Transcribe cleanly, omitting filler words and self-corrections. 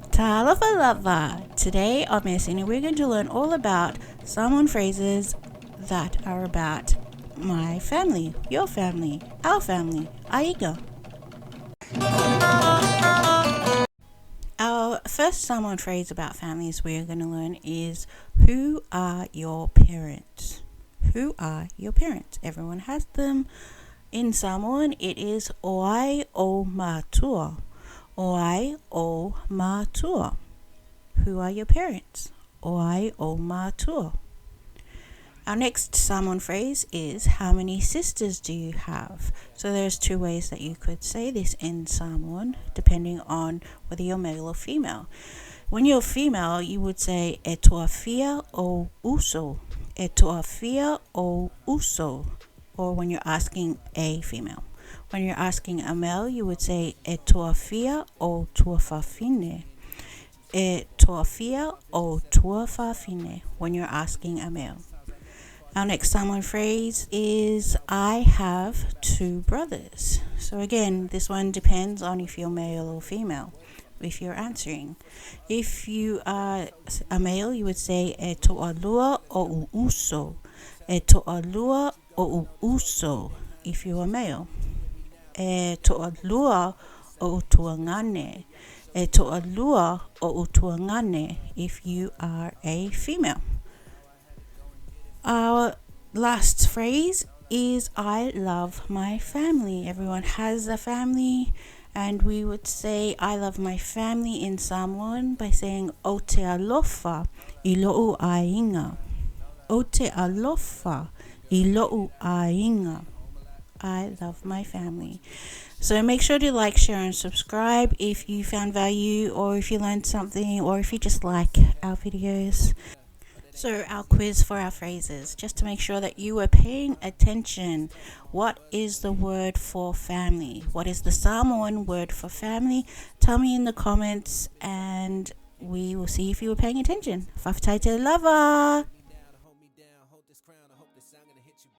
Talofa lava. Today on Measina, we're going to learn all about Samoan phrases that are about my family, your family, our family, aiga. Our first Samoan phrase about families we're going to learn is, who are your parents? Who are your parents? Everyone has them. In Samoan, it is oai o matua. Oai o matua. Who are your parents? Oai o matua. Our next Samoan phrase is, how many sisters do you have? So there's two ways that you could say this in Samoan, depending on whether you're male or female. When you're female, you would say e toa fia o uso. E toa fia o uso. Or when you're asking a female. When you're asking a male, you would say e toa fia o tua whawhine. E toa fia o tua whawhine when you're asking a male. Our next Samoan phrase is, I have two brothers. So again, this one depends on if you're male or female, if you're answering. If you are a male, you would say e toa lua o uso. E toa lua o uso if you are male. E toa lua o tuangane. E toa lua o tuangane if you are a female. Our last phrase is, I love my family. Everyone has a family, and we would say I love my family in Samoan by saying o te alofa I lo'u ainga. O te alofa I lo'u ainga. I love my family. So make sure to like, share, and subscribe if you found value, or if you learned something, or if you just like our videos. So our quiz for our phrases, just to make sure that you were paying attention. What is the word for family? What is the Samoan word for family? Tell me in the comments, and we will see if you were paying attention. Whawhataite lava!